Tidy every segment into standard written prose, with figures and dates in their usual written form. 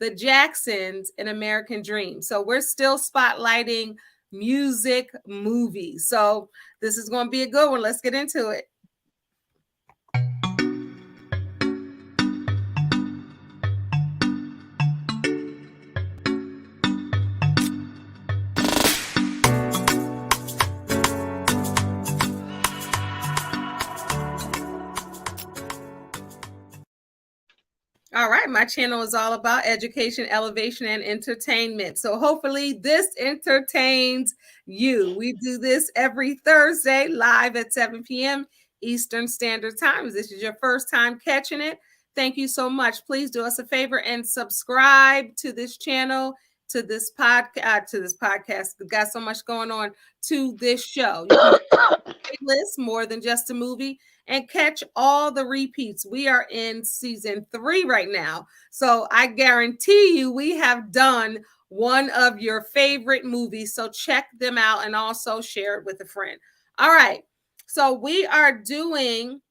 The Jacksons, An American Dream. So we're still spotlighting music movies. So this is going to be a good one. Let's get into it. All right, my channel is all about education, elevation, and entertainment. So hopefully this entertains you. We do this every Thursday live at 7 p.m. Eastern Standard Time. If this is your first time catching it, thank you so much. Please do us a favor and subscribe to this channel, to this podcast. We've got so much going on, to this show. You can playlist More Than Just a Movie and catch all the repeats. We are in season 3 right now. So I guarantee you we have done one of your favorite movies. So check them out and also share it with a friend. All right. So we are doing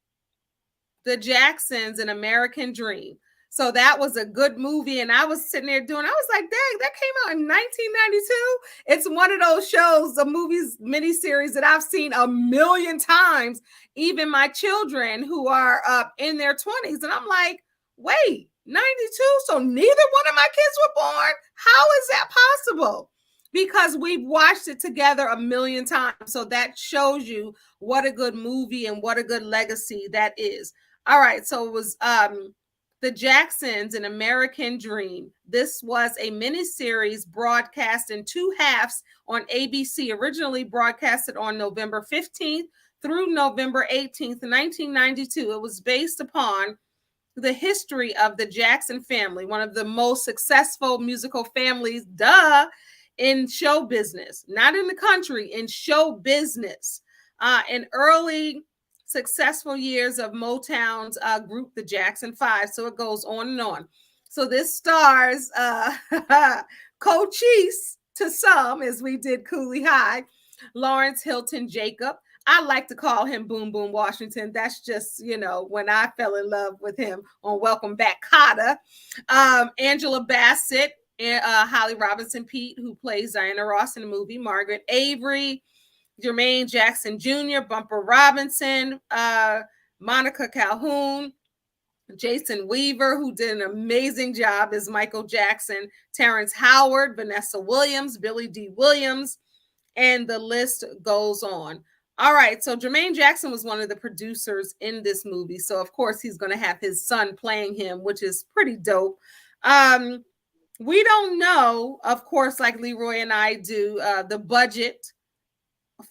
The Jacksons, An American Dream. So that was a good movie. And I was sitting there I was like, dang, that came out in 1992. It's one of those shows, the movies, miniseries that I've seen a million times, even my children who are in their 20s. And I'm like, wait, 92? So neither one of my kids were born? How is that possible? Because we've watched it together a million times. So that shows you what a good movie and what a good legacy that is. All right. So it was The Jacksons, An American Dream. This was a miniseries broadcast in 2 halves on ABC, originally broadcasted on November 15th through November 18th, 1992. It was based upon the history of the Jackson family, one of the most successful musical families, in show business, not in the country, in show business. In early successful years of Motown's group, the Jackson 5. So it goes on and on. So this stars Cochise to some, as we did Cooley High, Lawrence Hilton Jacob. I like to call him Boom Boom Washington. That's just, when I fell in love with him on Welcome Back, Kotter. Angela Bassett, Holly Robinson Pete, who plays Diana Ross in the movie, Margaret Avery, Jermaine Jackson Jr., Bumper Robinson, Monica Calhoun, Jason Weaver, who did an amazing job as Michael Jackson, Terrence Howard, Vanessa Williams, Billy D. Williams, and the list goes on. All right, so Jermaine Jackson was one of the producers in this movie. So, of course, he's going to have his son playing him, which is pretty dope. We don't know, of course, like Leroy and I do, the budget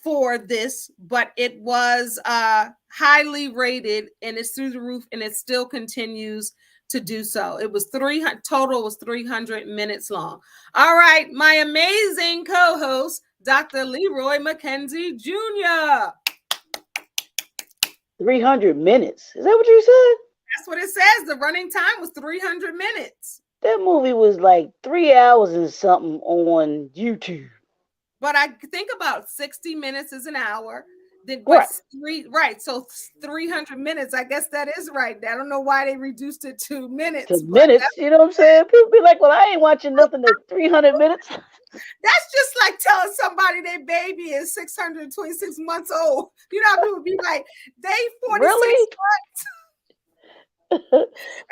for this, but it was highly rated and it's through the roof, and it still continues to do so. It was 300 minutes long. All right, my amazing co-host, Dr. Leroy McKenzie Jr. 300 minutes. Is that what you said? That's what it says. The running time was 300 minutes. That movie was like 3 hours and something on YouTube. But I think about 60 minutes is an hour. Then Right. So 300 minutes. I guess that is right. I don't know why they reduced it to minutes. To minutes, you know what I'm saying? People be like, well, I ain't watching nothing that's 300 minutes. That's just like telling somebody their baby is 626 months old. You know, people be like, they 46 really? months. Ain't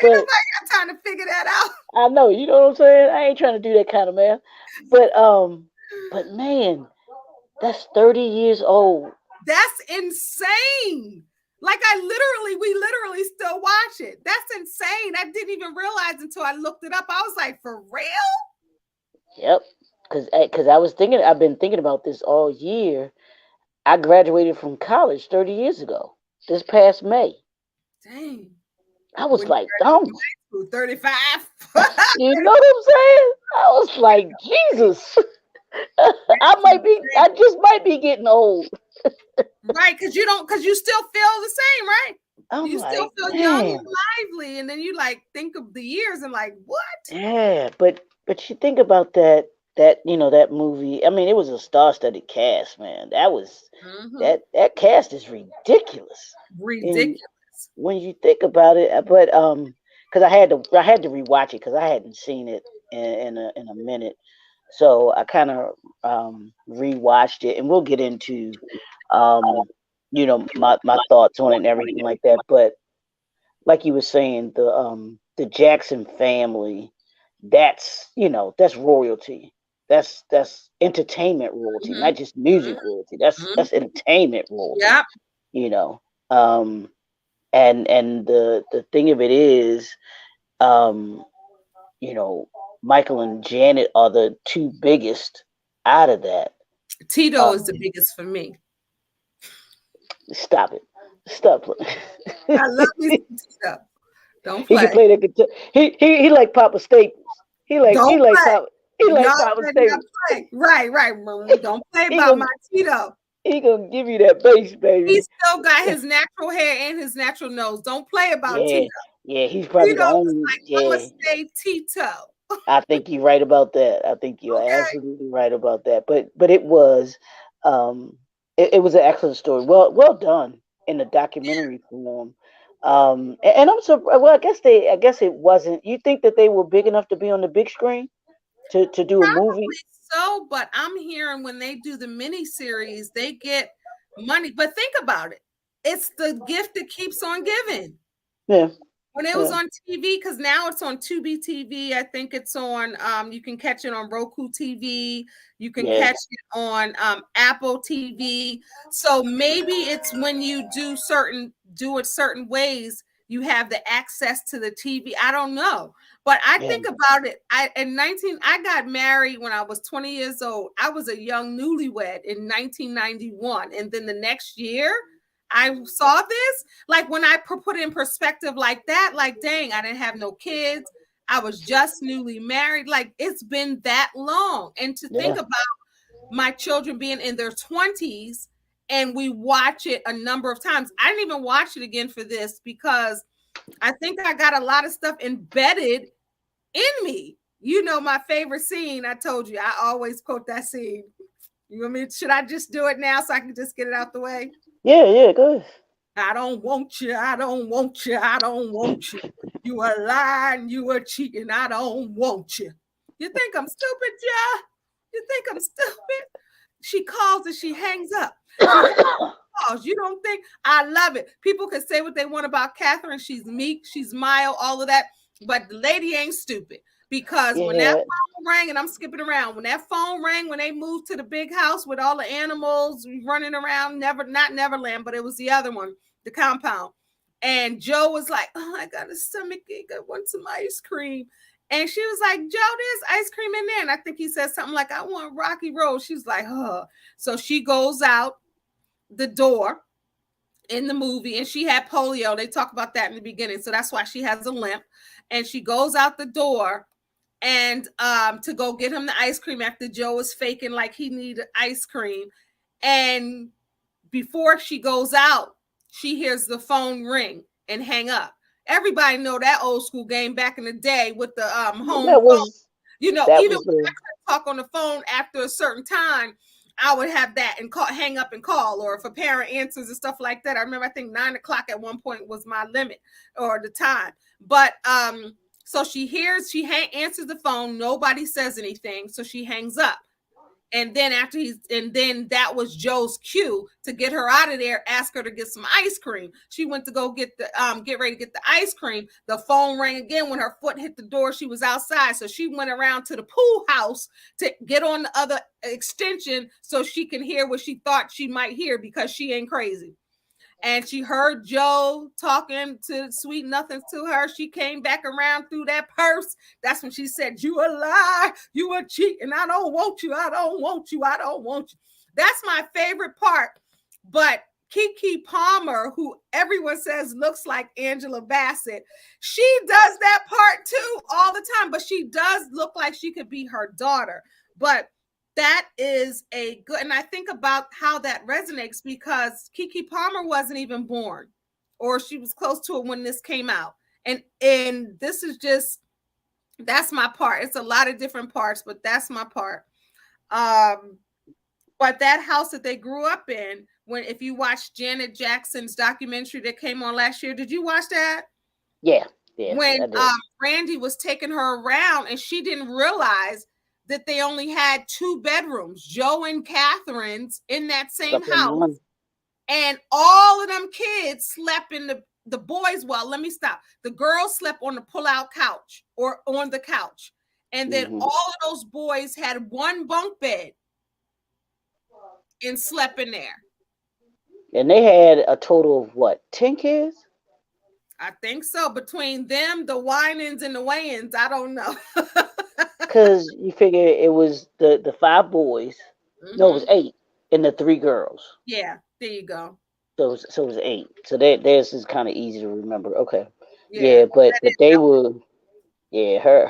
nobody got time to figure that out. I know, you know what I'm saying? I ain't trying to do that kind of math. But man, that's 30 years old. That's insane. Like we literally still watch it. That's insane. I didn't even realize until I looked it up. I was like, for real? Yep. Because I've been thinking about this all year. I graduated from college 30 years ago, this past May. Dang. I was like, dumb. 35. You know what I'm saying? I was like, Jesus. I just might be getting old. Right, because you still feel the same, right? I'm you like, still feel young and lively, and then you like think of the years and like, what? Yeah, but you think about that movie. I mean, it was a star-studded cast, man. That was that cast is ridiculous. Ridiculous. And when you think about it, but because I had to rewatch it because I hadn't seen it in a minute. So I kind of rewatched it, and we'll get into um, my thoughts on it and everything like that. But like you were saying, the Jackson family, that's royalty. That's entertainment royalty, Mhm, not just music mhm, royalty. That's mhm. that's entertainment royalty. Yep. You know, um, and the thing of it is, um, you know, Michael and Janet are the two biggest out of that. Tito is the Um, biggest for me. Stop it. Stop I love it. me some Tito. Don't He can play. play that guitar. He like Papa Staples. He like he Don't like play. Papa he Y'all like Papa better not Staples. play. Right, right. Don't play He about my gonna Tito. he gonna give you that bass, He baby. still got his natural hair and his natural nose. Don't play about Yeah, Tito. yeah. He's probably Tito the was only. like, I'm gonna Yeah, stay Tito. I think you're right about that. I think you're Okay. absolutely right about that. But um, it was an excellent story. Well done in the documentary form. And I'm surprised. Well, I guess it wasn't. You think that they were big enough to be on the big screen to do a movie? Probably so, but I'm hearing when they do the mini series, they get money. But think about it. It's the gift that keeps on giving. Yeah, When it was yeah, on TV, because now it's on Tubi TV. I think it's on you can catch it on Roku TV, you can yeah, catch it on Apple TV. So maybe it's when you do it certain ways, you have the access to the TV. I don't know. But I yeah. think about it. I got married when I was 20 years old. I was a young newlywed in 1991. And then the next year I saw this, like when I put it in perspective like that, like, dang, I didn't have no kids. I was just newly married. Like, it's been that long. And to think Yeah. about my children being in their 20s and we watch it a number of times. I didn't even watch it again for this because I think I got a lot of stuff embedded in me. You know, my favorite scene, I told you, I always quote that scene. You want me? Should I just do it now so I can just get it out the way? Yeah, yeah, good. I don't want you. I don't want you. I don't want you. You are lying. You are cheating. I don't want you. You think I'm stupid, yeah? You think I'm stupid? She calls and she hangs up. She calls. You don't think I love it. People can say what they want about Catherine. She's meek, she's mild, all of that. But the lady ain't stupid. Because when that Yeah, phone rang, and I'm skipping around, when that phone rang, when they moved to the big house with all the animals running around, not Neverland, but it was the other one, the compound. And Joe was like, "Oh, I got a stomach ache. I want some ice cream." And she was like, "Joe, there's ice cream in there." And I think he said something like, "I want Rocky Road." She's like, "Huh." So she goes out the door in the movie, and she had polio. They talk about that in the beginning. So that's why she has a limp. And she goes out the door and to go get him the ice cream after Joe is faking like he needed ice cream. And before she goes out, she hears the phone ring and hang up. Everybody know that old school game back in the day with the home that phone. was You know, that even was when I the could talk on the phone after a certain time, I would have that and call, hang up and call, or if a parent answers and stuff like that. I remember I think 9 o'clock at one point was my limit or the time. But so she answers the phone. Nobody says anything, so she hangs up. And then and then that was Joe's cue to get her out of there, ask her to get some ice cream. She went to go get ready to get the ice cream. The phone rang again when her foot hit the door. She was outside. So she went around to the pool house to get on the other extension so she can hear what she thought she might hear because she ain't crazy. And she heard Joe talking to sweet nothings to her. She came back around through that purse. That's when she said, "You a lie, you a cheat, and I don't want you, I don't want you, I don't want you." That's my favorite part. But Keke Palmer, who everyone says looks like Angela Bassett, she does that part too all the time, but she does look like she could be her daughter. But that is a good, and I think about how that resonates because Keke Palmer wasn't even born, or she was close to it when this came out. And this is just, that's my part. It's a lot of different parts, but that's my part. Um, but that house that they grew up in, when if you watch Janet Jackson's documentary that came on last year, did you watch that? yeah, Yeah, when I did. Randy was taking her around, and she didn't realize that they only had 2 bedrooms, Joe and Catherine's, in that same Slept in house, one. and all of them kids slept in the boys. Well, let me stop. The girls slept on the pull-out couch or on the couch, and then Mm-hmm. all of those boys had one bunk bed and slept in there. And they had a total of what, 10 kids? I think so. Between them, the Winans and the Wayans, I don't know. Because you figure it was the 5 boys. No, it was 8, and the 3 girls. Yeah, there you go. So it was 8. So theirs is kind of easy to remember. Okay. Yeah, Yeah, but they were, yeah, her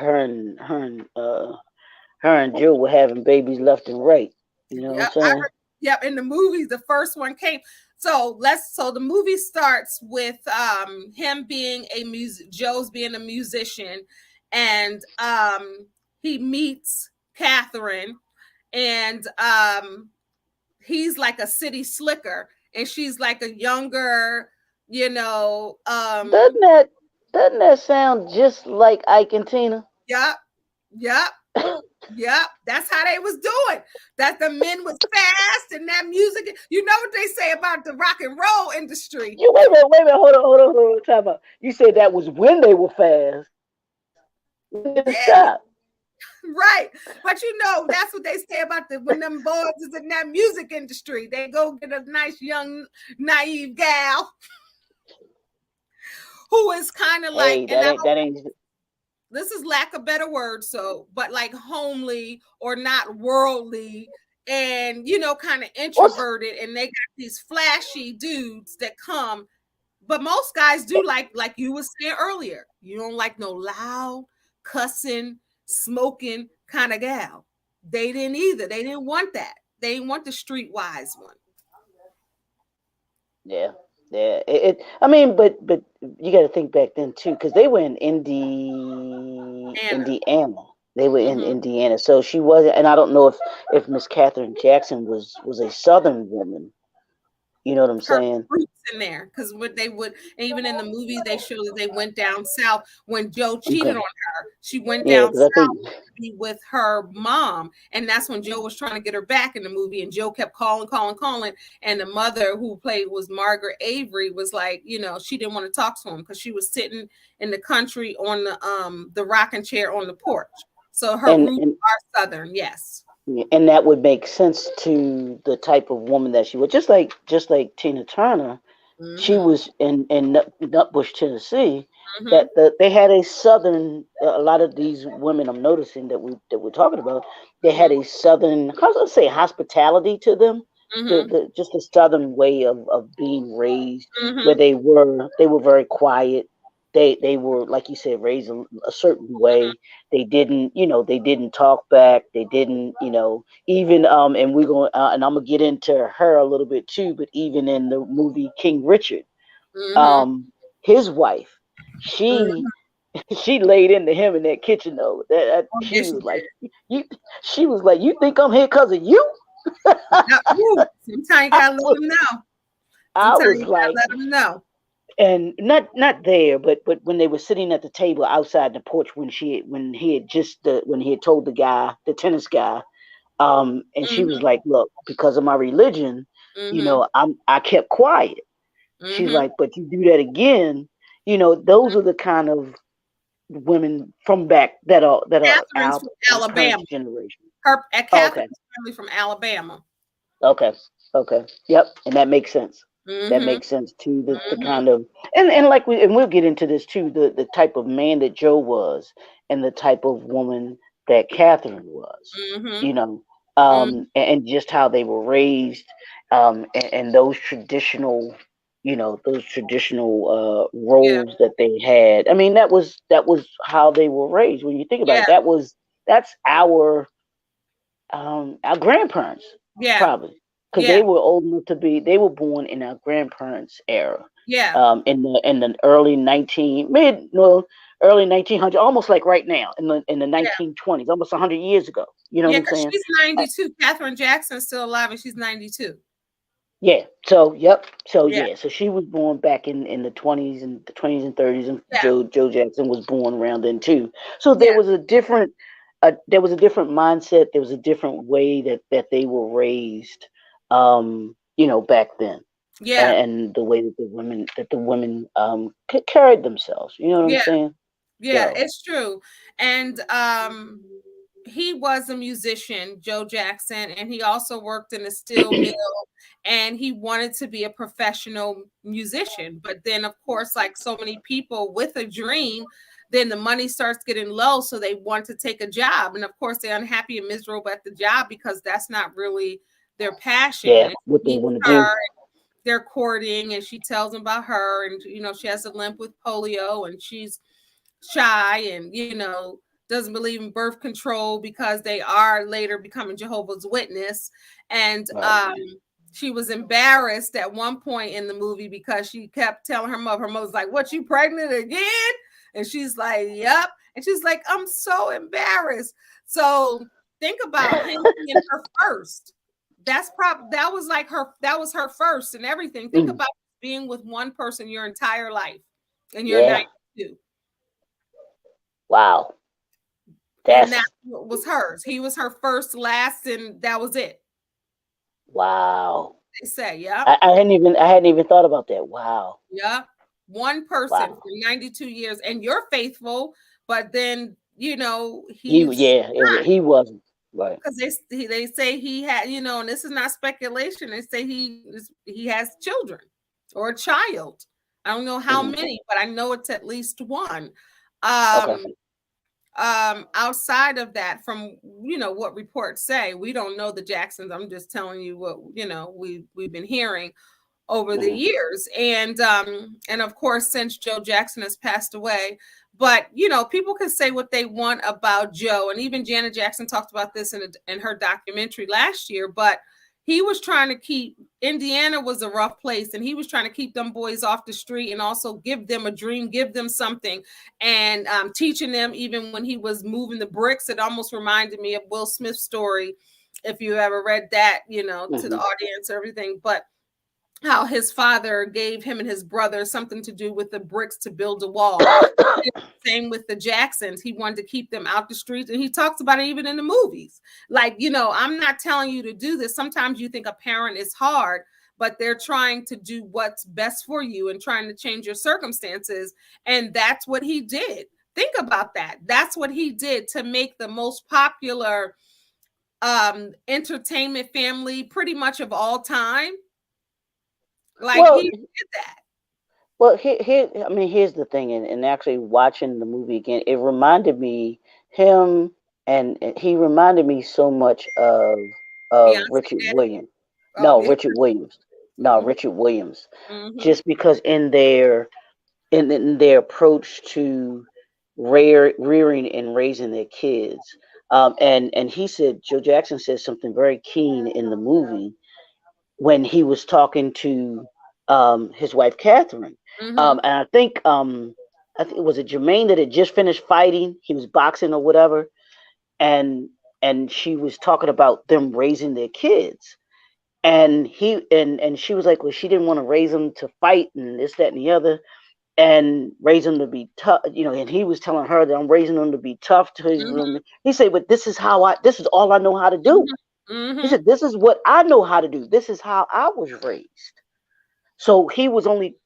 and Jill were having babies left and right. You know what I'm yep. saying? Yep. In the movies, the first one came. So the movie starts with him being Joe's being a musician, and he meets Catherine, and he's like a city slicker, and she's like a younger, you know, Doesn't that sound just like Ike and Tina? yep, yep. Yep, that's how they was doing. That the men was fast and that music. You know what they say about the rock and roll industry. You wait a minute, hold on, time out. You said that was when they were fast. When did it Yeah, stop? right. But you know, that's what they say about when them boys is in that music industry. They go get a nice young naive gal who is kind of like, Hey, and that ain't. this is lack of better words, so but like homely or not worldly, and you know, kind of introverted, and they got these flashy dudes that come. But most guys do like you was saying earlier. You don't like no loud, cussing, smoking kind of gal. They didn't either. They didn't want that. They didn't want the streetwise one. Yeah, yeah. I mean, but you got to think back then too, because they were in Anna. Indiana. They were in Mm-hmm. Indiana, so she wasn't. And I don't know if Miss Catherine Jackson was a Southern woman. You know what I'm Her saying? roots in there, because what they would, and even in the movie they show that they went down south when Joe cheated Okay. on her. She went Yeah, down because I think. south to be with her mom, and that's when Joe was trying to get her back in the movie, and Joe kept calling, and the mother who played was Margaret Avery was like, you know, she didn't want to talk to him because she was sitting in the country on the rocking chair on the porch. So her and roots and are Southern, yes. and that would make sense to the type of woman that she was. Just like Tina Turner, she Mm-hmm. was in Nutbush, Tennessee. Mm-hmm. They had a southern. A lot of these women I'm noticing that we're talking about, they had Mm-hmm. a southern. How should I say hospitality to them? Mm-hmm. The just a southern way of being raised, where Mm-hmm. they were very quiet. They were, like you said, raised a certain way. They didn't talk back. They didn't, even and we're going and I'm gonna get into her a little bit too. But even in the movie King Richard, Mm-hmm. um, his wife, she Mm-hmm. she laid into him in that kitchen though. Oh, She yes, was she like, did. you. She was like, you think I'm here because of you? Yep. Ooh, sometimes you I gotta let was, them know. I Sometimes was you gotta like, let them know. and not there, but when they were sitting at the table outside the porch when he had told the tennis guy, and she was Mm-hmm. like, look, because of my religion, Mm-hmm. I kept quiet. She's Mm-hmm. like, but you do that again, those are the kind of women from back that are Catherine's from our Alabama. parents' generation. Her Oh, okay, Catherine's family from Alabama. okay, okay, yep, and that makes sense. That Mm-hmm. makes sense too. The Mm-hmm. kind of and like we'll get into this too. The type of man that Joe was, and the type of woman that Catherine was. Mm-hmm. You know, Mm-hmm. and just how they were raised, and those traditional Yeah. roles that they had. I mean, that was how they were raised. When you think about Yeah. it, that's our grandparents Yeah. probably, because Yeah. they were old enough they were born in our grandparents era, Yeah. in the early 1900s, almost like right now in the Yeah. 1920s, almost 100 years ago. You know what Yeah. I'm Because saying? she's 92. Catherine Jackson's still alive and she's 92. Yeah. So yep. So Yeah, yeah. So she was born back in the 20s and 30s, and yeah, Joe Jackson was born around then too. So yeah, there was a different mindset. There was a different way that they were raised. Back then, yeah, and the way that the women carried themselves. You know what I'm yeah, saying? yeah. So It's true. And he was a musician, Joe Jackson, and he also worked in a steel mill, and he wanted to be a professional musician. But then, of course, like so many people with a dream, then the money starts getting low, so they want to take a job. And of course, they're unhappy and miserable at the job because that's not really their passion. yeah, And what they he meets want to do. her, they're courting, and she tells him about her, and she has a limp with polio, and she's shy, and doesn't believe in birth control because they are later becoming Jehovah's Witness. And Right. she was embarrassed at one point in the movie because she kept telling her mother's like, "What, you pregnant again?" And she's like, "Yep." And she's like, "I'm so embarrassed." So think about him being her first. That was like her first and everything. Think Mm, about being with one person your entire life, and you're yeah. 92. Wow. And that That's was hers. He was her first, last, and that was it. wow. They say, yeah, I hadn't even thought about that. Wow. yeah. One person for Wow. 92 years, and you're faithful, but then He he's yeah, he wasn't. Right. because they say he had, and this is not speculation. They say he has children or a child. I don't know how Hmm. many, but I know it's at least one. Okay. Um, outside of that, from what reports say, we don't know the Jacksons. I'm just telling you what we've been hearing over the Hmm. years. And of course, since Joe Jackson has passed away. But people can say what they want about Joe, and even Janet Jackson talked about this in her documentary last year. But he was trying to keep Indiana was a rough place, and he was trying to keep them boys off the street, and also give them a dream, give them something, and teaching them. Even when he was moving the bricks, it almost reminded me of Will Smith's story, if you ever read that, to the Hmm. audience or everything. But how his father gave him and his brother something to do with the bricks to build a wall. Same with the Jacksons. He wanted to keep them out the streets, and he talks about it even in the movies. Like, I'm not telling you to do this. Sometimes you think a parent is hard, but they're trying to do what's best for you and trying to change your circumstances. And that's what he did. Think about that. That's what he did to make the most popular entertainment family pretty much of all time. Like, Well, he did that. I mean, here's the thing, and actually watching the movie again, it reminded me him, and he reminded me so much of Beyonce Richard Daddy. Williams. Oh, No, yeah. Richard Williams. No, Mhm, Richard Williams. mhm, Just because in their approach to rearing and raising their kids, and he said Joe Jackson said something very keen in the movie when he was talking to his wife Catherine. mhm, And I think it was a Jermaine that had just finished fighting. He was boxing or whatever, and and she was talking about them raising their kids. And she was like, well, she didn't want to raise them to fight and this, that, and the other, and raise them to be tough. And he was telling her that I'm raising them to be tough to his mhm, room. He said, but this is all I know how to do. mhm, He mhm. said, this is what I know how to do. This is how I was raised. So he was only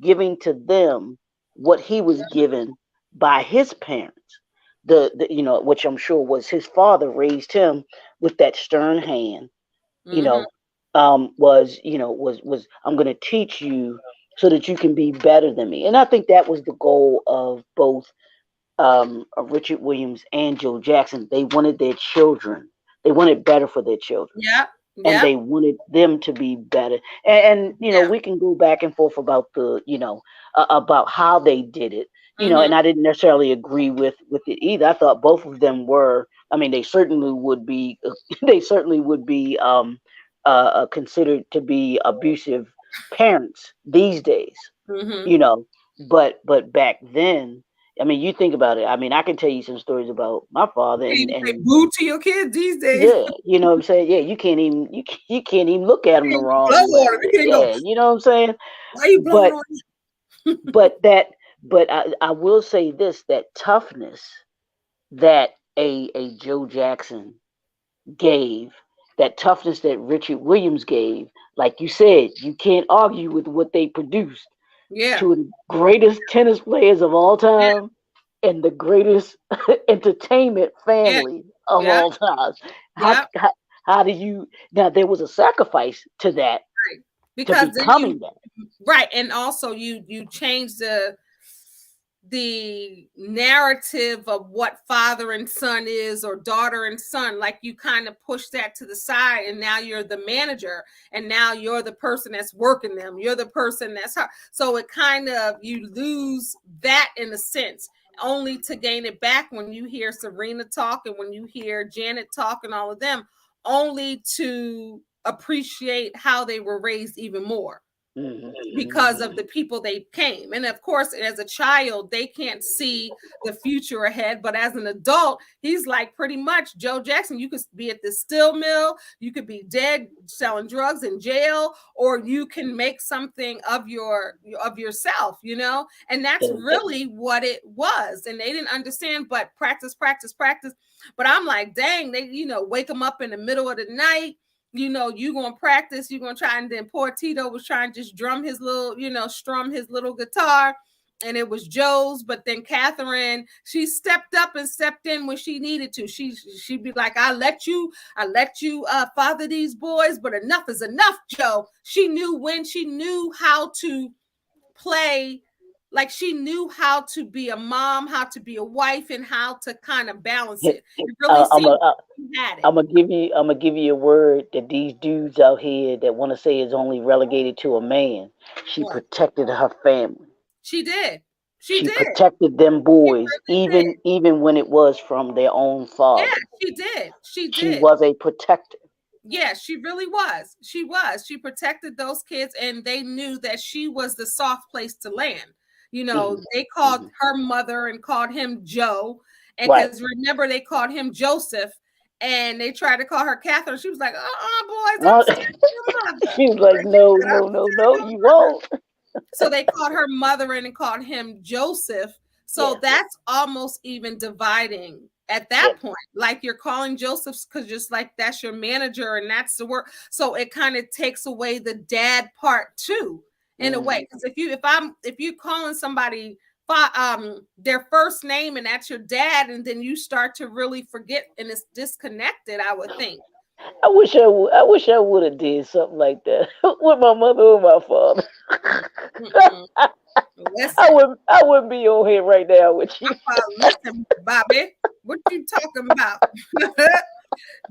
giving to them what he was given by his parents. Which I'm sure was his father raised him with that stern hand. You Mhm. know, was I'm going to teach you so that you can be better than me. And I think that was the goal of both of Richard Williams and Joe Jackson. They wanted their children. They wanted better for their children, Yep, and yep, they wanted them to be better. And yeah. we can go back and forth about about how they did it. Mhm, And I didn't necessarily agree with it either. I thought both of them were. I mean, they certainly would be. They certainly would be considered to be abusive parents these days. mhm. You know, but back then I mean, you think about it. I mean, I can tell you some stories about my father, You and can't even say boo to your kids these days. yeah, you know what I'm saying. Yeah, you can't even look at them the You can't blow wrong way. on them. You can't go, Yeah, you know what I'm saying. why are you blowing But on but that but I will say this, that toughness that a Joe Jackson gave, that toughness that Richard Williams gave, like you said, you can't argue with what they produced. Yeah. Two of the greatest tennis players of all Yeah. time and the greatest entertainment Yeah. family of Yeah. all time. How, Yeah. how how do you now? There was a sacrifice to that, Right. to Because then you becoming that. right, and also you change the narrative of what father and son is, or daughter and son. Like, you kind of push that to the side, and now you're the manager, and now you're the person that's working them, you're the person that's her. So it kind of, you lose that in a sense, only to gain it back when you hear Serena talk, and when you hear Janet talk, and all of them, only to appreciate how they were raised even more Hmm. because of the people they became. And of course, as a child, they can't see the future ahead. But as an adult, he's like, pretty much, Joe Jackson, you could be at the steel mill, you could be dead selling drugs in jail, or you can make something of yourself, and that's really what it was. And they didn't understand, but practice, practice, practice. But I'm like, dang, they, wake them up in the middle of the night, you gonna practice, you gonna try. And then poor Tito was trying to just strum his little guitar, and it was Joe's. But then Catherine, she stepped up and stepped in when she needed to. She'd be like, I let you father these boys, but enough is enough, Joe. She knew how to play. Like, she knew how to be a mom, how to be a wife, and how to kind of balance it. It really I'm seemed a, she had it. I'm gonna give you a word that these dudes out here that want to say is only relegated to a man. She What? protected her family. She did. She She did. protected them She boys, really did. even when it was from their own Yeah, father. she did. She She did. was a protector. Yeah, she really was. She was. She protected those kids, and they knew that she was the soft place to land. Hmm. They called her mother and called him Joe. And Right. because remember, they called him Joseph, and they tried to call her Catherine. She was like, boys, I'm Uh, still your mother. she was like, no, no, no, no, you won't. So they called her mother in and called him Joseph. So Yeah, that's almost even dividing at yeah. that point. Like, you're calling Joseph because just like that's your manager and that's the work. So it kind of takes away the dad part too, in a way. Because if you calling somebody their first name and that's your dad, and then you start to really forget and it's disconnected, I would think. I wish I would have did something like that with my mother or my father. Mm-mm. Listen. I wouldn't be on here right now with you. Listen, Bobby, what you talking about?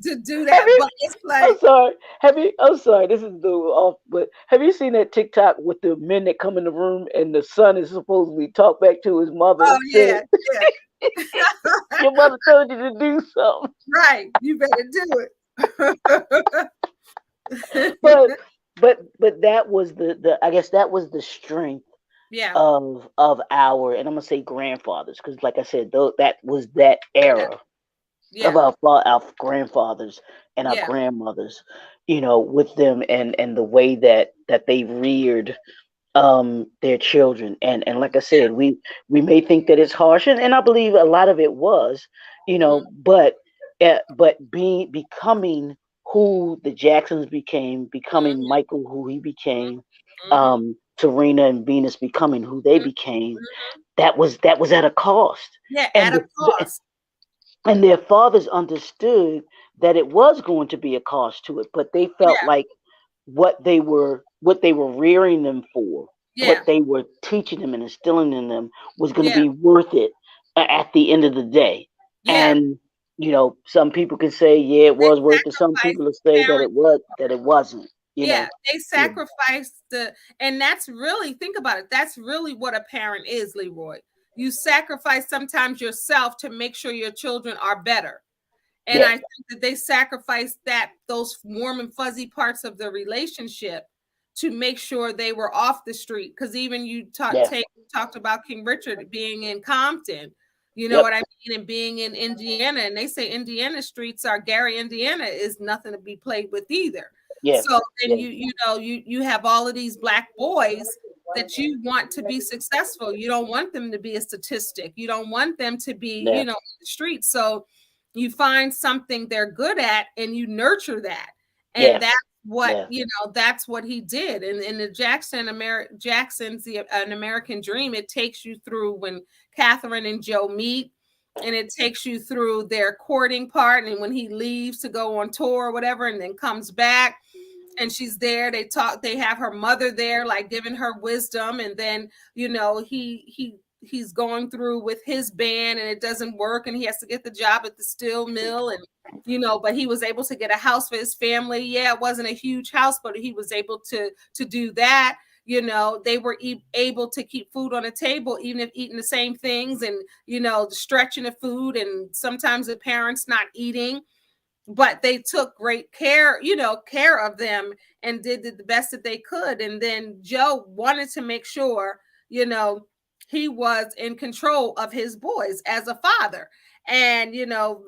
To do Have that, you? but it's I'm like, sorry. Have you? I'm sorry. This is the off, but have you seen that TikTok with the men that come in the room and the son is supposedly talk back to his mother, oh saying, yeah, yeah, "Your mother told you to do something." right. You better do it. But but that was the I guess that was the strength Yeah, of our, and I'm gonna say grandfathers, because like I said, though, that was that yeah, era of yeah, our grandfathers and our yeah, grandmothers, with them, and the way that they reared their children. And like I said, we may think that it's harsh, and I believe a lot of it was, mhm, but becoming who the Jacksons became, becoming mhm, Michael who he became, mhm, Serena and Venus becoming who they mhm, became, mhm. that was at a cost. Yeah, at And a cost. and their fathers understood that it was going to be a cost to it, but they felt Yeah, like what they were rearing them for, yeah, what they were teaching them and instilling in them, was going to yeah, be worth it at the end of the day. yeah. And some people can say, yeah, it They was worth it. Some sacrificed people will say that parent. it wasn't. Yeah, they Yeah, sacrificed and that's really, think about it. That's really what a parent is, Leroy. You sacrifice sometimes yourself to make sure your children are better. And yeah, I think that they sacrificed those warm and fuzzy parts of the relationship to make sure they were off the street. Because even you talked about King Richard being in Compton, you know what I mean, and being in Indiana, and they say Indiana streets are Gary, Indiana is nothing to be played with either. Yeah. So then you have all of these black boys that you want to be successful. You don't want them to be a statistic. You don't want them to be, in the street. So you find something they're good at and you nurture that. And that's what, that's what he did. And in the Jackson's An American Dream, it takes you through when Catherine and Joe meet, and it takes you through their courting part, and when he leaves to go on tour or whatever, and then comes back and she's there, they have her mother there, like giving her wisdom. And then, he's going through with his band and it doesn't work, and he has to get the job at the steel mill, and but he was able to get a house for his family. Yeah, it wasn't a huge house, but he was able to do that. They were able to keep food on the table, even if eating the same things, and stretching the food, and sometimes the parents not eating, but they took great care of them and did the best that they could. And then Joe wanted to make sure he was in control of his boys as a father. And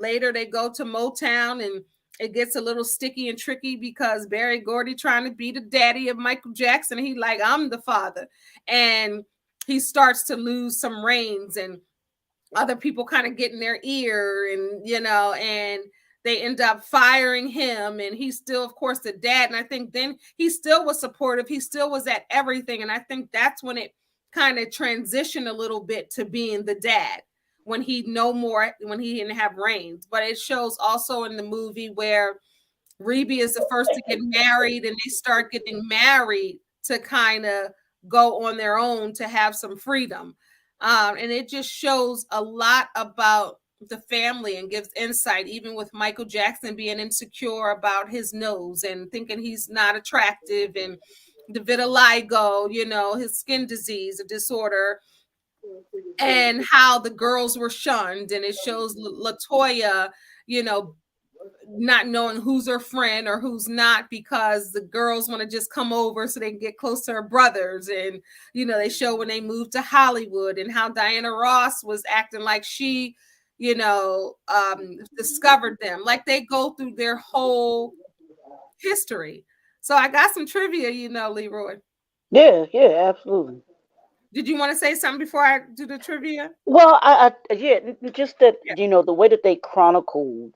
later they go to Motown, and it gets a little sticky and tricky because Berry Gordy trying to be the daddy of Michael Jackson. He like, I'm the father. And he starts to lose some reins, and other people kind of get in their ear, and and they end up firing him. And he's still, of course, the dad. And I think then he still was supportive. He still was at everything. And I think that's when it kind of transitioned a little bit to being the dad, when he didn't have reins. But it shows also in the movie where Reby is the first to get married, and they start getting married to kind of go on their own to have some freedom. And it just shows a lot about the family and gives insight, even with Michael Jackson being insecure about his nose and thinking he's not attractive, and the vitiligo, his skin disease, a disorder, and how the girls were shunned. And it shows LaToya, not knowing who's her friend or who's not, because the girls want to just come over so they can get close to her brothers. And they show when they moved to Hollywood, and how Diana Ross was acting like she discovered them. Like, they go through their whole history. So I got some trivia, Leroy. Yeah, absolutely. Did you want to say something before I do the trivia? Well, just that, the way that they chronicled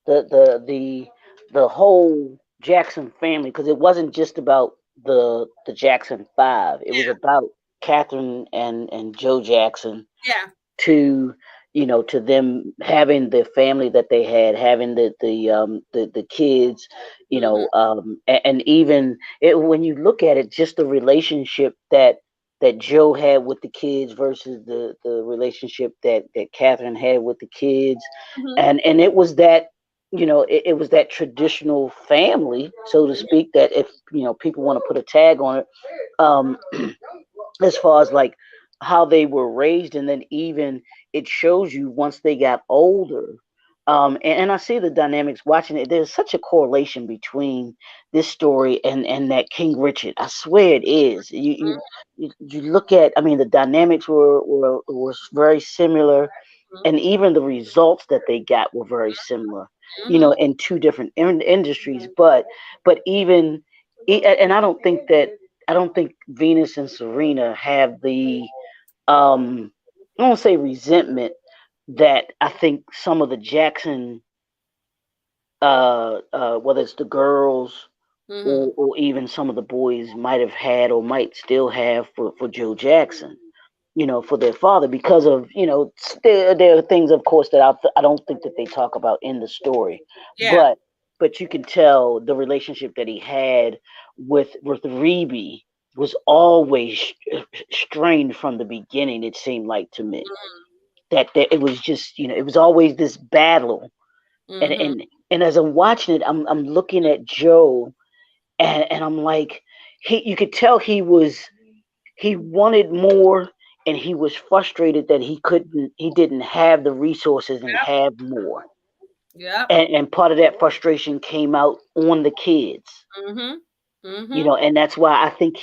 the whole Jackson family, because it wasn't just about the Jackson Five. It was about Catherine and Joe Jackson. Yeah. To to them having the family that they had, having the kids, and even when you look at it, just the relationship that Joe had with the kids versus the relationship that Catherine had with the kids. And it was that, it was that traditional family, so to speak, that if people want to put a tag on it, as far as like how they were raised. And then even it shows you once they got older, and I see the dynamics watching it. There's such a correlation between this story and that King Richard. I swear it is. You look at, I mean, the dynamics were very similar, and even the results that they got were very similar. In two different industries, but even, and I don't think Venus and Serena have the I won't say resentment that I think some of the Jackson, whether it's the girls or even some of the boys might have had or might still have for Joe Jackson, for their father, because of, there are things, of course, that I don't think that they talk about in the story. Yeah. But you can tell the relationship that he had with Reby was always strained from the beginning. It seemed like to me that it was just, it was always this battle. And as I'm watching it, I'm looking at Joe, and I'm like, you could tell he wanted more, and he was frustrated that he didn't have the resources and have more. Yeah. And part of that frustration came out on the kids. Mm-hmm. And that's why I think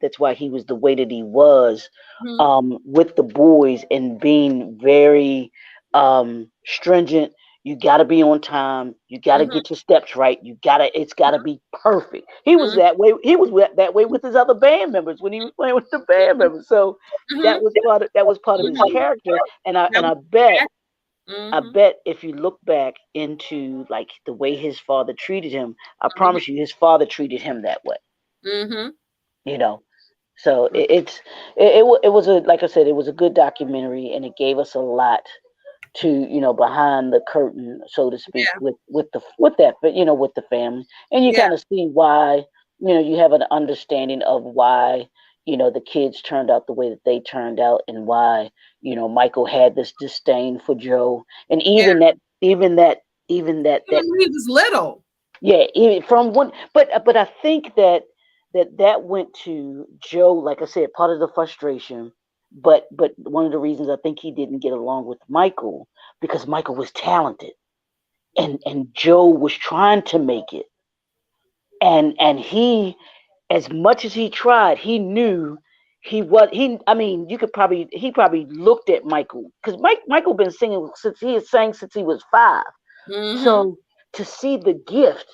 that's why he was the way that he was, Mm-hmm. with the boys, and being very stringent. You got to be on time. You got to Mm-hmm. get your steps right. It's got to be perfect. He was that way. He was that way with his other band members when he was playing with the band members. So Mm-hmm. that was part of his Mm-hmm. character. And That was I mm-hmm. bet if you look back into like the way his father treated him, I Mm-hmm. promise you, his father treated him that way. Mm-hmm. You know, so it was a, like I said, it was a good documentary, and it gave us a lot to, behind the curtain, so to speak, Yeah. with that, but with the family, and you Yeah. kind of see why, you have an understanding of why, the kids turned out the way that they turned out, and why, Michael had this disdain for Joe, and Yeah. even that Even when he was little. yeah, from one, but I think that went to Joe. Like I said, part of the frustration, but one of the reasons I think he didn't get along with Michael, because Michael was talented, and Joe was trying to make it, and he, as much as he tried, he knew he was he. I mean, he probably looked at Michael, because Michael been singing since he had sang since he was 5. Mm-hmm. So to see the gift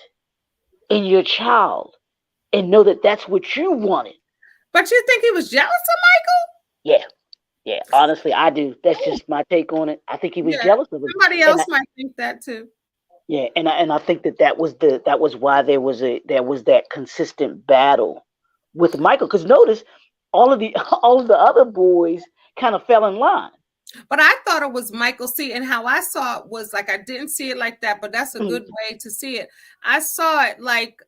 in your child and know that that's what you wanted. But you think he was jealous of Yeah, yeah. Honestly, I do. That's Michael? Ooh, just my take on it. I think he was yeah. jealous of him, Somebody and else might think that too. I think that was why there was that consistent battle with Michael. Because notice, all of the all of the other boys kind of fell in line. But I thought it was Michael C. And how I saw it was like I didn't see it like that, but that's a Mhm. good way to see it. I saw it like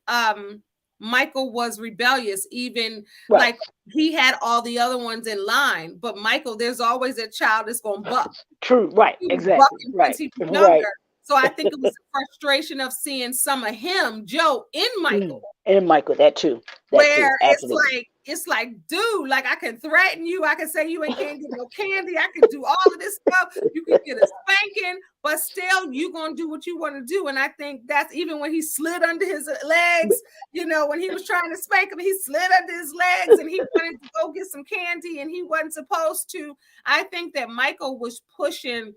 Michael was rebellious, even Right. like he had all the other ones in line. But Michael, there's always a child that's gonna buck. True. Right. He was Exactly. bucking since Right. he was Right. younger. So I think it was the frustration of seeing some of him, Joe, in Michael, And Michael, that too. That too. where Absolutely. it's like, dude, like I can threaten you, I can say you ain't can't get no candy, I can do all of this stuff, you can get a spanking, but still you gonna do what you want to do. And I think that's even when he slid under his legs, when he was trying to spank him, he slid under his legs and he wanted to go get some candy and he wasn't supposed to. I think that Michael was pushing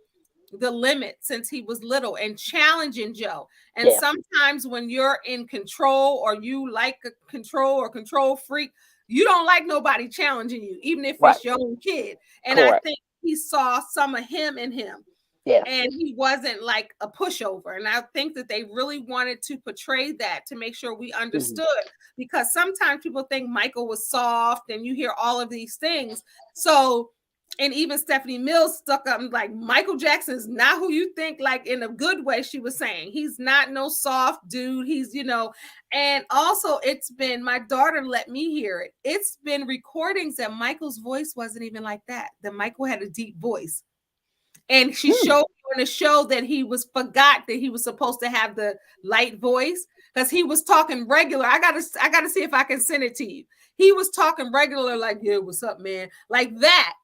the limit since he was little and challenging Joe. And Yeah. sometimes when you're in control or you like a control or control freak, you don't like nobody challenging you, even if Right. it's your own kid. And I Correct. think he saw some of him in him. Yeah. And he wasn't like a pushover. And I think that they really wanted to portray that to make sure we Hmm. understood, because sometimes people think Michael was soft and you hear all of these things. So, and even Stephanie Mills stuck up and like, Michael Jackson is not who you think, like in a good way, she was saying. He's not no soft dude. And also it's been, my daughter let me hear it. It's been recordings that Michael's voice wasn't even like that Michael had a deep voice. And she Hmm. showed you in the show that he forgot that he was supposed to have the light voice, because he was talking regular. I gotta see if I can send it to you. He was talking regular, like, yeah, what's up, man? Like that.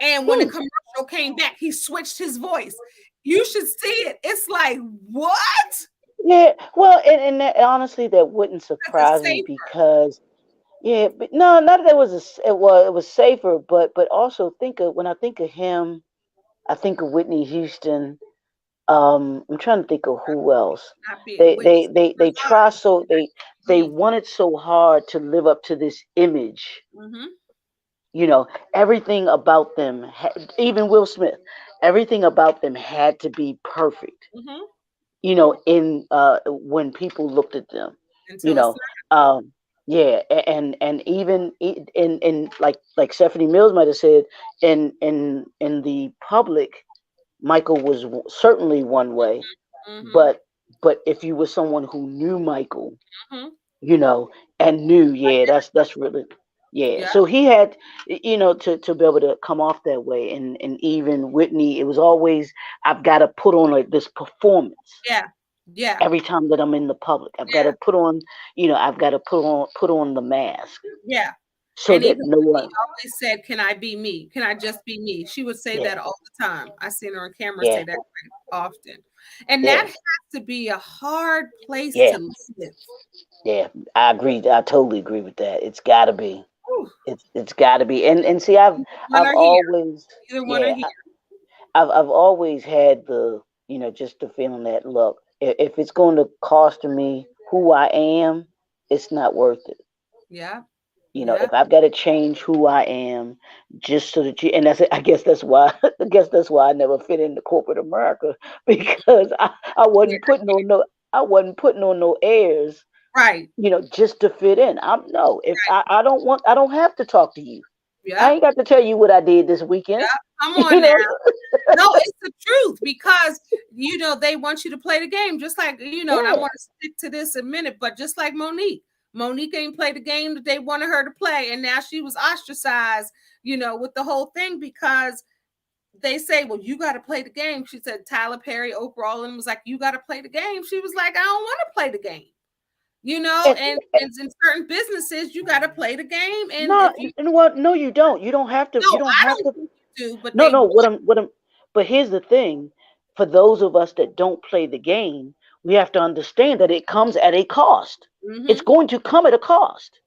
And when the Hmm. commercial came back, he switched his voice. You should see it. It's like, what? Yeah. Well, and honestly, that wouldn't That's surprise a me, safer. because yeah, but no, not that it was it was safer, but also think of, when I think of him, I think of Whitney Houston. I'm trying to think of who else. Not being They Whitney they they Houston they try so they resigned. wanted so hard to live up to this image. Mm-hmm. Everything about them, even Will Smith, everything about them had to be perfect. Mm-hmm. In when people looked at them, you Until it's know, um, yeah, and even in like Stephanie Mills might have said, in the public, Michael was certainly one way, not. Mm-hmm. but if you were someone who knew Michael, Mm-hmm. and knew, yeah, that's really, yeah. Yeah. So he had, to be able to come off that way, and even Whitney, it was always, I've got to put on like this performance Yeah. Yeah. every time that I'm in the public. I've got to Yeah. put on, I've got to put on the mask, Yeah. so And that even no Whitney one, always said, "Can I be me? Can I just be me?" She would say yeah, that all the time. I seen her on camera yeah, say that quite often. And Yeah, that has to be a hard place yeah, to live. yeah. I agree. I totally agree with that. It's got to be. Whew. It's got to be. And see, One I've are here. always, Either one are yeah, here. I've always had the, just the feeling that, look, if it's going to cost me who I am, it's not worth it. Yeah. If Yeah. I've got to change who I am just so that and I guess that's why I never fit into corporate America because I Yeah. wasn't putting on no airs, Right. just to fit in. I'm no, if I don't have to talk to you. I Yeah. ain't got to tell you what I did this weekend. Yeah. Come You on now. know, No, it's the truth because they want you to play the game just like and I yeah, want to stick to this a minute, but just like Monique. Monique ain't played the game that they wanted her to play, and now she was ostracized, with the whole thing because they say, well, you got to play the game. She said Tyler Perry, Oprah, all of them was like, you got to play the game. She was like, I don't want to play the game. and, And in certain businesses, you got to play the game. And no, if you and what? No, you don't. You don't have to. no, You don't I have don't to. think you do, but No, they no. want. But here's the thing: for those of us that don't play the game, we have to understand that it comes at a cost. It's Mm-hmm. going to come at a cost.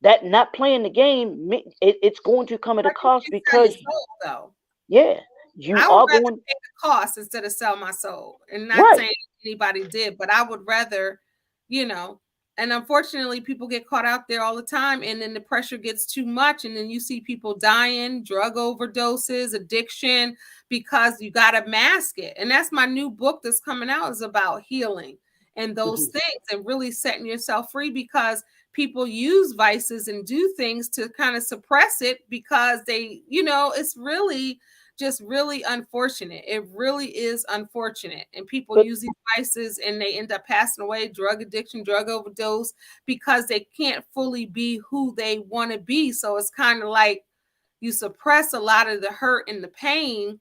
That not playing the game, it's going to come at a But you cost can't sell your because, soul though. yeah, you I would are rather going take the cost instead of sell my soul. And not right. saying anybody did, but I would rather, you know, and unfortunately people get caught out there all the time and then the pressure gets too much and then you see people dying, drug overdoses, addiction because you got to mask it. And that's my new book that's coming out is about healing and those Mhm. things and really setting yourself free because people use vices and do things to kind of suppress it because they, it's really just really unfortunate. It really is unfortunate. And people But use these vices and they end up passing away, drug addiction, drug overdose, because they can't fully be who they want to be. So it's kind of like you suppress a lot of the hurt and the pain,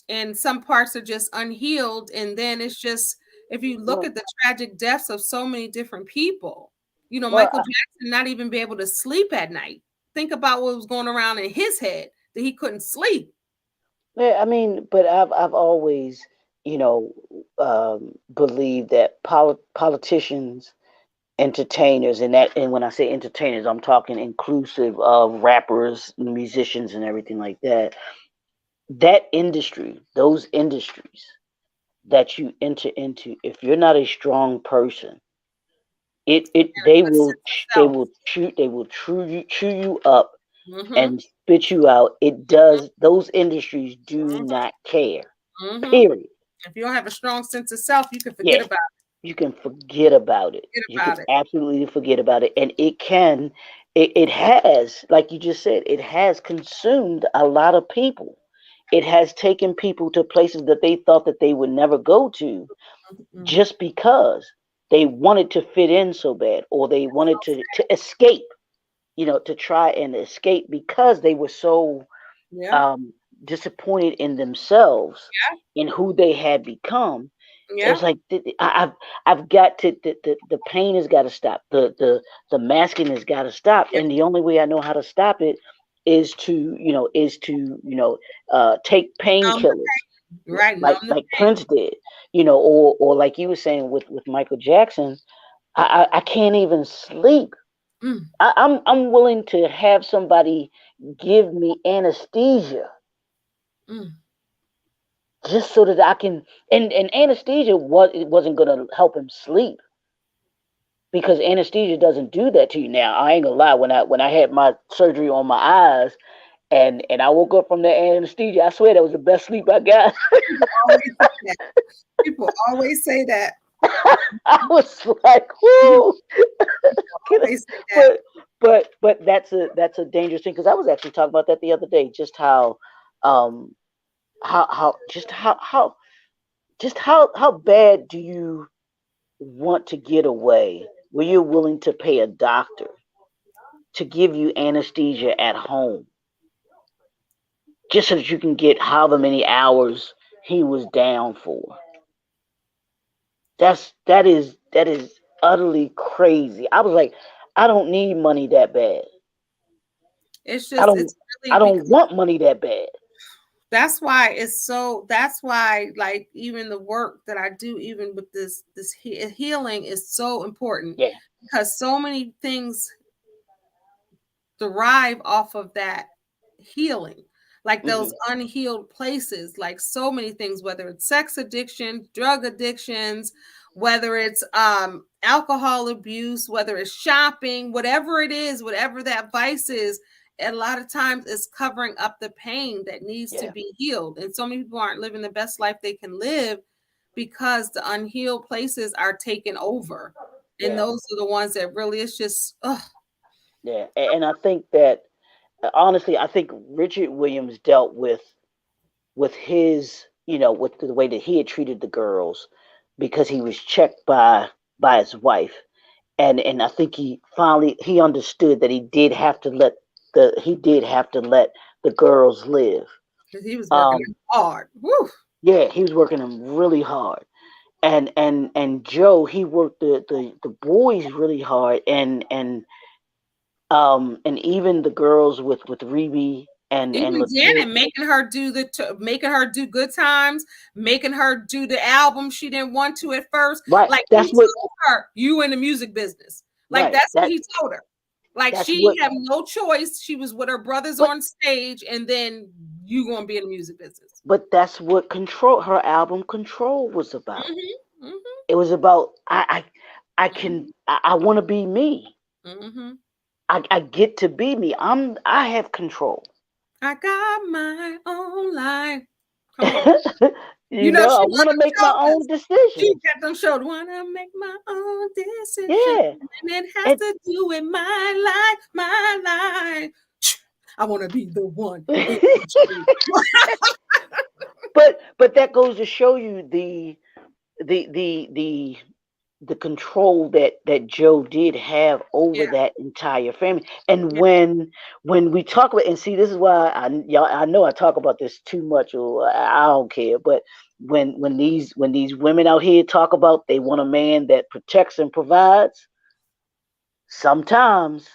and some parts are just unhealed. And then it's just, if you look well, at the tragic deaths of so many different people, well, Michael Jackson not even be able to sleep at night. Think about what was going around in his head that he couldn't sleep. yeah, I mean, but I've always, believed that politicians, entertainers, and when I say entertainers, I'm talking inclusive of rappers, musicians, and everything like that. That industry, those industries that you enter into, if you're not a strong person, it they Good sense will of they self. will chew you up Mm-hmm. and spit you out. It does. Those industries do not care. Mm-hmm. Period. If you don't have a strong sense of self, you can forget Yeah, about you can forget about it. it. You can Forget about it. absolutely forget about it, and it has, like you just said, it has consumed a lot of people. It has taken people to places that they thought that they would never go to, Mm-hmm. just because they wanted to fit in so bad, or they wanted to escape, to try and escape because they were so Yeah. um, disappointed in themselves, in who they had become. Yeah. It's like I've got to the pain has got to stop. The masking has got to stop, Yeah. and the only way I know how to stop it is to take Um, painkillers, right. like Numb the Prince did, or like you were saying with Michael Jackson. I can't even sleep. pain. Mm, I'm willing to have somebody give me anesthesia mm. just so that I can. And anesthesia wasn't gonna help him sleep, because anesthesia doesn't do that to you. Now I ain't gonna lie, when I had my surgery on my eyes, and I woke up from the anesthesia, I swear that was the best sleep I got. People always say that. People always say that. I was like, whoo. Always say that. but but that's a dangerous thing, because I was actually talking about that the other day, just um how how bad do you want to get away where you're willing to pay a doctor to give you anesthesia at home just so that you can get however many hours he was down for. That is utterly crazy. I was like, I don't need money that bad. It's I just, don't it's really I because don't want money that bad. That's why like even the work that I do, even with this healing, is so important, Yeah. because so many things derive off of that healing, like those unhealed places, like so many things, whether it's sex addiction, drug addictions, whether it's alcohol abuse, whether it's shopping, whatever it is, whatever that vice is, a lot of times it's covering up the pain that needs to Yeah. be healed. And so many people aren't living the best life they can live because the unhealed places are taken over. And Yeah. those are the ones that really, it's just, ugh. Yeah. And I think that honestly, I think Richard Williams dealt with his, with the way that he had treated the girls, because he was checked by his wife, and I think he understood that he did have to let the girls live. He was working Um, hard. Woo. yeah, he was working them really hard, and Joe, he worked the boys really hard, and even the girls with Rebe and Even Lakeith. Janet making her do Good Times, making her do the album she didn't want to at first. Right. Like, he That's what. told her, "You in the music business." Like, Right. that's what he told her. Like, That's she what. had no choice. She was with her brothers But on stage, and then you gonna be in the music business. but that's what her album Control was about. Mm-hmm. Mm-hmm. It was about I want to be me. Mm-hmm. I get to be me. I have control. I got my own life. Come on. You know, I she want got to them make my own shoulders. She decisions. got them shoulders. Wanna make my own decision, Yeah. and it has And to do with my life, my life. I want to be the one in control. but that goes to show you the the the the control that Joe did have over Yeah, that entire family. And yeah. when we talk about, and see, this is why I know I talk about this too much, or I don't care, but when these women out here talk about they want a man that protects and provides, sometimes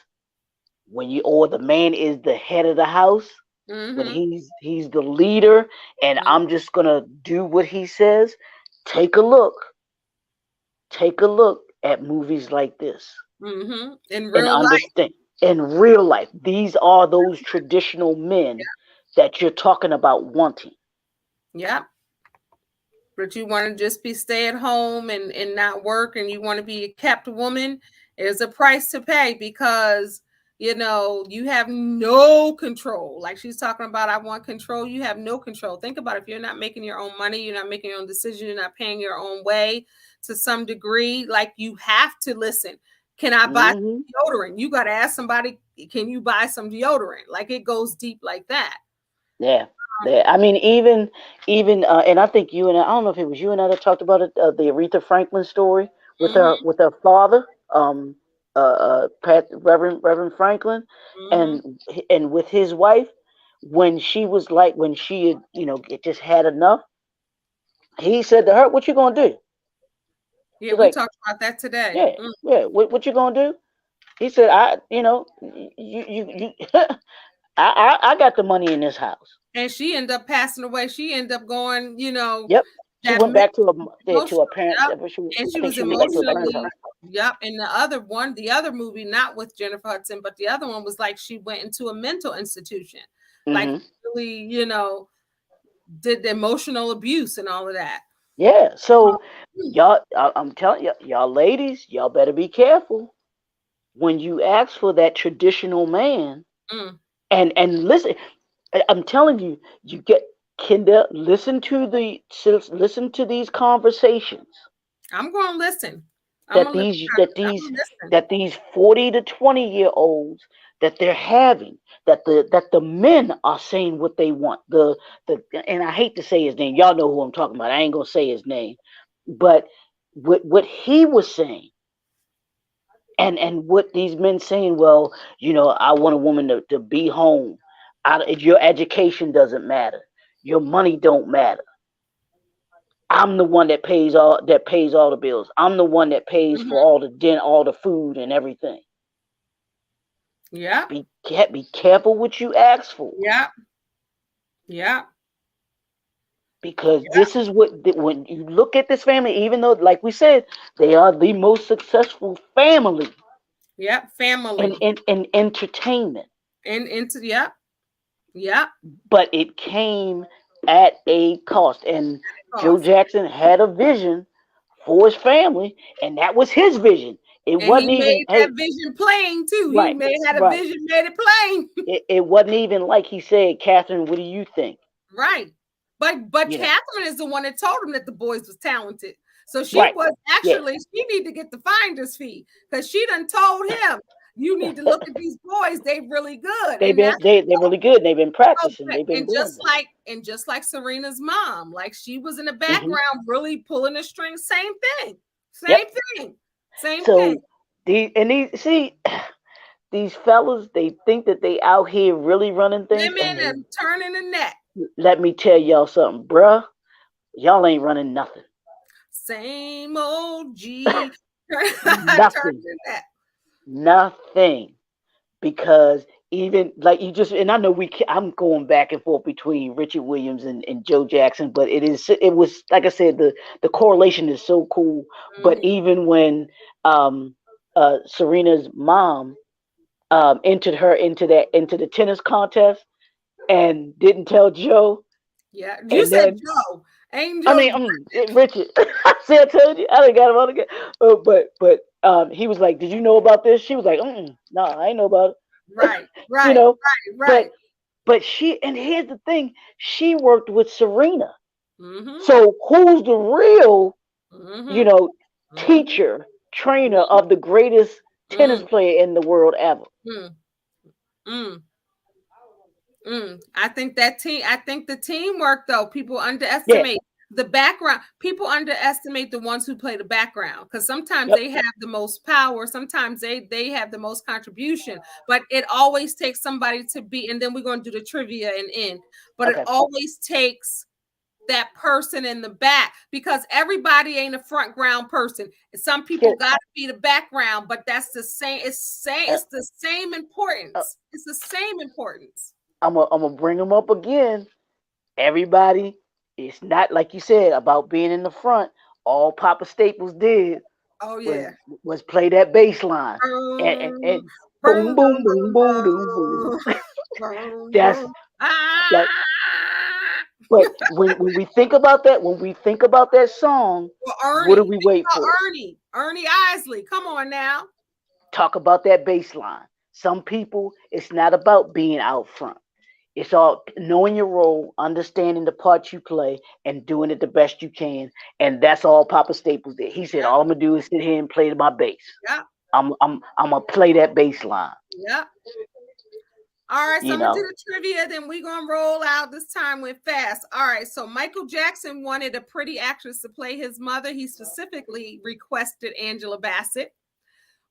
or the man is the head of the house, when Mm-hmm. he's the leader, and I'm just gonna do what he says. Take a look. Take a look at movies like this Mm-hmm. In and real life. understand, in real life, these are those traditional men that you're talking about wanting. Yeah. But you want to just be stay at home and not work, and you want to be a kept woman, there's a price to pay, because you have no control. Like she's talking about, I want control. You have no control. Think about it. If you're not making your own money, you're not making your own decision, you're not paying your own way to some degree, like you have to listen. Can I buy Hmm. deodorant? You got to ask somebody, can you buy some deodorant? Like, it goes deep like that. Yeah. Yeah. I mean, even and I think I don't know if it was you and I that talked about it, the Aretha Franklin story with her Mm-hmm, with her father, Reverend Franklin, mm-hmm. and with his wife, when she was like, when she had, it just had enough. He said to her, "What you gonna do?" Yeah, She's we like, talked about that today. "Yeah, yeah. What you gonna do?" He said, you I got the money in this house." And she ended up passing away. She ended up going, Yep. She that went back to emotional. a parent. Yep. And I she think was she went back to a parent's emotionally, house. yep. And the other movie, not with Jennifer Hudson, but the other one was like she went into a mental institution, like Hmm. really, did the emotional abuse and all of that. Yeah. So Mm, y'all, I'm telling you, y'all ladies, y'all better be careful when you ask for that traditional man. mm. And listen, I'm telling you, you get Kinder. Listen to these conversations I'm going to listen. I'm that going to listen. these that I'm these going to listen. that these 40 to 20 year olds that they're having, that the men are saying what they want. The And I hate to say his name, y'all know who I'm talking about, I ain't gonna say his name, but what he was saying, and what these men saying, well, I want a woman to be home. Your education doesn't matter, your money don't matter. I'm the one that pays all the bills. I'm the one that pays for Hmm. all the dinner, all the food, and everything. Yeah. Be careful what you ask for. Yeah. Yeah. because this is what when you look at this family, even though, like we said, they are the most successful family Yep, in family. in entertainment, And into yep, yep, but it came at a cost. And Joe cost. Jackson had a vision for his family, and that was his vision. It And he wasn't even, made that hey, vision plain too. He right, made had a right. vision, made it plain. It wasn't even like he said, Catherine, what do you think? Right. But You know, Catherine is the one that told him that the boys was talented. So she right. was Yeah. actually, she need to get the finder's fee because she done told him, you need to look at these boys, they really good. And that's They're really good. They've been practicing. They've been and doing just like Serena's mom, like she was in the it. Hmm. background really pulling the strings. Same thing. Yep. Same thing. Same So thing. these see these fellas, they think that they out here really running things, and Women and turning the neck. let me tell y'all something, bruh. Y'all ain't running nothing. Same old G. Nothing. Turning the neck. Nothing. Because even like you just, and I know I'm going back and forth between Richard Williams and Joe Jackson, but it was like I said, the correlation is so cool. But Mhm. even when um Serena's mom entered her into the tennis contest and didn't tell Joe, Yeah, you and said then Joe, I Angel. mean, Richard. I said, I told you, I done got him on again. But he was like, "Did you know about this?" She was like, "No, I ain't know about it." Right, You right, know, right, but right. she, and here's the thing, she worked with Serena. Mm-hmm. So who's the real, you Mm-hmm. know, Mm-hmm. teacher, trainer of the greatest tennis Mm-hmm. player in the world ever? Mm, mm, mm. I think the teamwork though, people Yeah. underestimate the background. People underestimate the ones who play the background because sometimes Yep. they have the most power, sometimes they have the most contribution, but it always takes somebody to be, and then we're going to do the trivia and end, but it Okay. always takes that person in the back because everybody ain't a front ground person. Some Yeah. people got to be the background, but that's the same. Uh, It's the same uh, importance. It's the same importance. I'm gonna bring them up again. Everybody, it's not like you said about being in the front. All Papa Staples did Oh was yeah. play that bass line, and Boom, boom, boom, boom, boom, boom, boom, boom, boom. boom, boom, That's boom. Ah! that. But when we think about that, song, Well, what do Ernie. we Think wait about for? Ernie Isley. Come on now. Talk about that bass line. Some people, it's not about being out front. It's all knowing your role, understanding the part you play, and doing it the best you can. And that's all Papa Staples did. He said, Yep, "All I'm gonna do is sit here and play my bass. yep, I'm gonna play that bass line." yep. All right, so You I'm gonna do know, the trivia, then we're gonna roll out. This time went fast. All right, so Michael Jackson wanted a pretty actress to play his mother. He specifically requested Angela Bassett.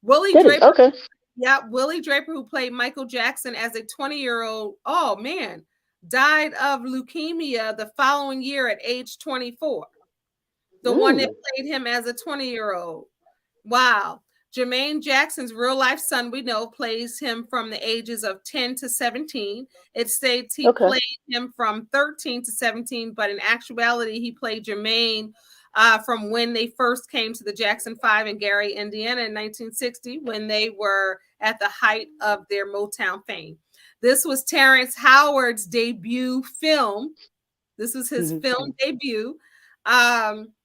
Willie did he? Draper, Okay. yeah, Willie Draper, who played Michael Jackson as a 20-year-old, oh man, died of leukemia the following year at age 24. The one that Ooh. played him as a 20-year-old. Wow. Jermaine Jackson's real life son, we know, plays him from the ages of 10 to 17. It states he Okay. played him from 13 to 17, but in actuality, he played Jermaine from when they first came to the Jackson 5 in Gary, Indiana in 1960, when they were at the height of their Motown fame. This was Terrence Howard's debut film. This was his film debut.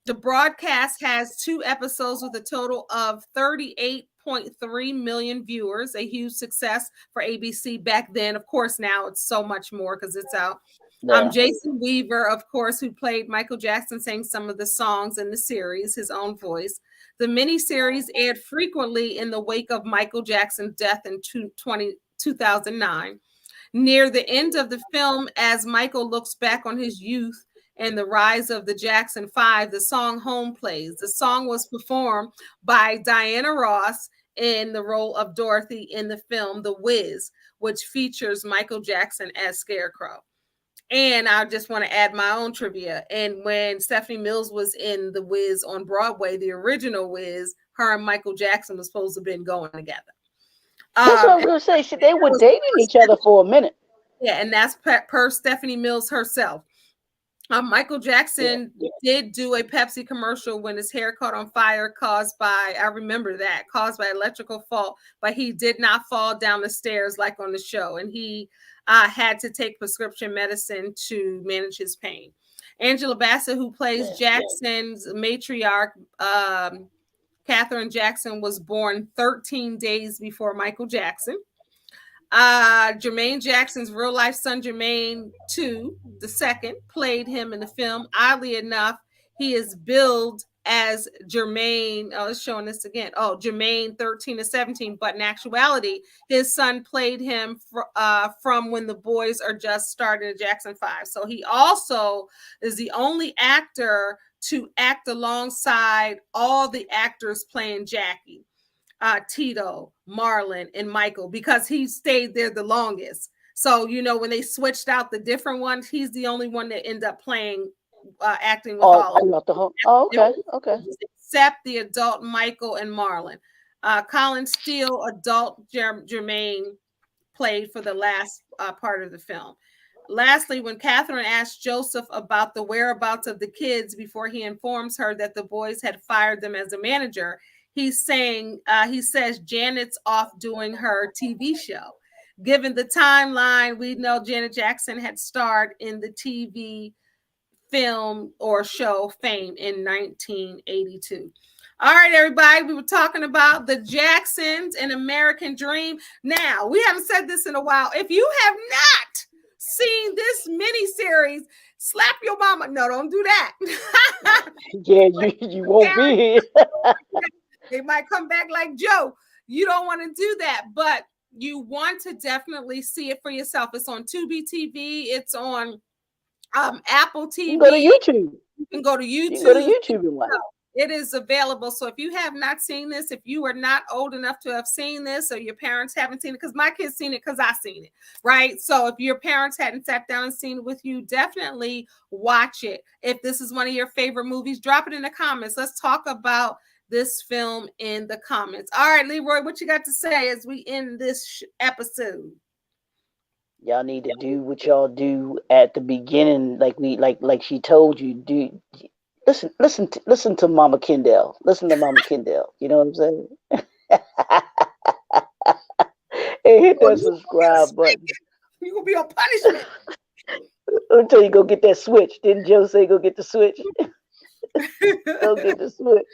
The broadcast has 2 episodes with a total of 38.3 million viewers, a huge success for ABC back then. Of course, now it's so much more because it's out. Yeah. Jason Weaver, of course, who played Michael Jackson, sang some of the songs in the series, his own voice. The miniseries aired frequently in the wake of Michael Jackson's death in 2009. Near the end of the film, as Michael looks back on his youth and the rise of the Jackson 5, the song Home plays. The song was performed by Diana Ross in the role of Dorothy in the film The Wiz, which features Michael Jackson as Scarecrow. And I just want to add my own trivia. And when Stephanie Mills was in The Wiz on Broadway, the original Wiz, her and Michael Jackson was supposed to have been going together. That's what I was gonna say. Shit, they were dating each other for a minute. Yeah, and that's per Stephanie Mills herself. Michael Jackson did do a Pepsi commercial when his hair caught on fire caused by, I remember that, caused by electrical fault, but he did not fall down the stairs like on the show. And he had to take prescription medicine to manage his pain. Angela Bassett, who plays Jackson's matriarch, Katherine Jackson, was born 13 days before Michael Jackson. Jermaine Jackson's real life son, Jermaine II, played him in the film. Oddly enough, he is billed as Jermaine. Oh, it's showing this again. Oh, Jermaine 13 to 17. But in actuality, his son played him from when the boys are just starting at Jackson 5. So he also is the only actor to act alongside all the actors playing Jackie. Tito, Marlon, and Michael, because he stayed there the longest. So, you know, when they switched out the different ones, he's the only one that ended up playing, acting with all of them. Okay. Except the adult Michael and Marlon. Colin Steele, adult Jermaine, played for the last part of the film. Lastly, when Katherine asked Joseph about the whereabouts of the kids before he informs her that the boys had fired them as a manager, he says Janet's off doing her TV show. Given the timeline, we know Janet Jackson had starred in the TV film or show Fame in 1982. All right, everybody, we were talking about the Jacksons and American Dream. Now, we haven't said this in a while. If you have not seen this miniseries, slap your mama. No, don't do that. Yeah, you won't be here. They might come back like Joe. You don't want to do that, but you want to definitely see it for yourself. It's on Tubi TV. It's on Apple TV. You can go to YouTube. You can go to YouTube. You can go to YouTube and watch. It is available. So if you have not seen this, if you are not old enough to have seen this, or your parents haven't seen it, because my kids seen it because I seen it, right? So if your parents hadn't sat down and seen it with you, definitely watch it. If this is one of your favorite movies, drop it in the comments. Let's talk about this film in the comments. All right, Leroy, what you got to say as we end this episode? Y'all need to do what y'all do at the beginning, like she told you. Do listen to Mama Kendall. Listen to Mama Kendall. You know what I'm saying? And hit that subscribe button. You gonna be on punishment until you go get that switch. Didn't Joe say go get the switch? Go get the switch.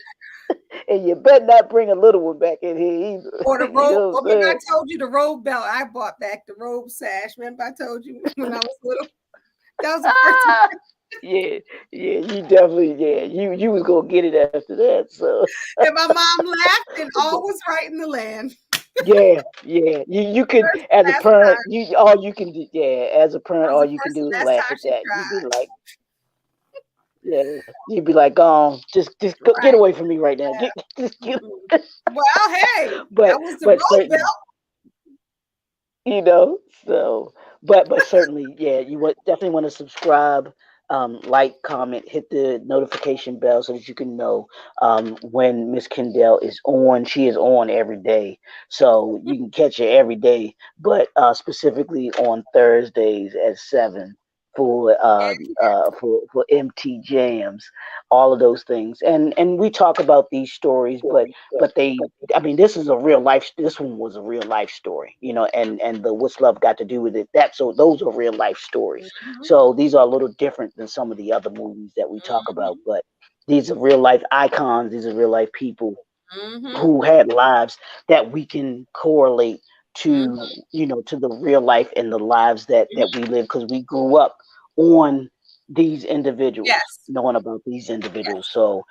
And you better not bring a little one back in here either. Or the robe. Remember I told you the robe belt I bought back, the robe sash. Remember I told you when I was little? That was the first time. Yeah, you definitely, you was gonna get it after that. So and my mom laughed, and all was right in the land. Yeah. You could, as a parent, all you can do, as a parent, all you can do is laugh at that. You'd be like, you'd be like, just go, get away from me right now. Get. Well, hey, but that was the road belt. You know, so but certainly, you would definitely want to subscribe, like, comment, hit the notification bell so that you can know when Miss Kendall is on. She is on every day, so you can catch her every day, but specifically on Thursdays at 7 for MT Jams, all of those things, and we talk about these stories, but they, I mean, this is a real life. This one was a real life story, you know, and the What's Love Got to Do with It. So those are real life stories. Mm-hmm. So these are a little different than some of the other movies that we talk about, but these are real life icons. These are real life people who had lives that we can correlate to, you know, to the real life and the lives that we live, because we grew up on these individuals, knowing about these individuals. So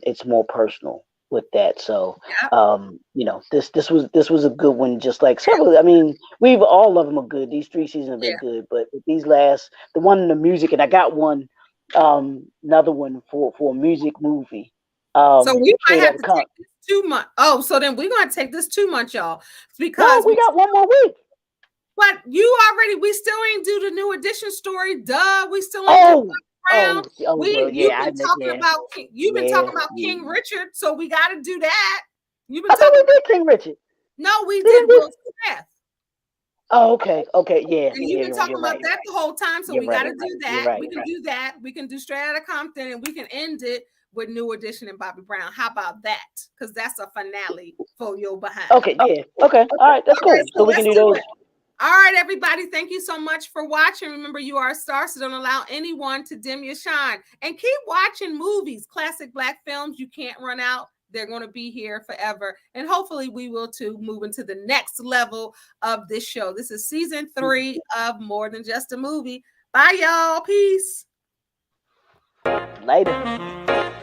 it's more personal with that. So you know, this was a good one, just like several. I mean, all of them are good. These 3 seasons have been good, but these last, the one in the music, and I got one, another one for a music movie. So we might have to take this 2 months. Oh, so then we're gonna take this 2 months, y'all, because we got one more week. But we still ain't do the New Edition story. Duh, we still ain't you've been talking about King Richard, so we got to do that. I thought we did King Richard. No, we did Will Smith. Oh, okay. Okay. Yeah. And you've Yeah. been talking You're about right. that the whole time. So You're we got right. to do You're that. right. We can do that. We can do Straight Outta Compton, and we can end it with New Edition and Bobby Brown. How about that? Because that's a finale for your behind. Okay. Yeah. Okay. All right. That's cool. Right, So we can do those. All right, everybody. Thank you so much for watching. Remember, you are a star, so don't allow anyone to dim your shine. And keep watching movies, classic Black films. You can't run out. They're going to be here forever. And hopefully we will too, move into the next level of this show. This is season 3 of More Than Just a Movie. Bye, y'all. Peace. Later.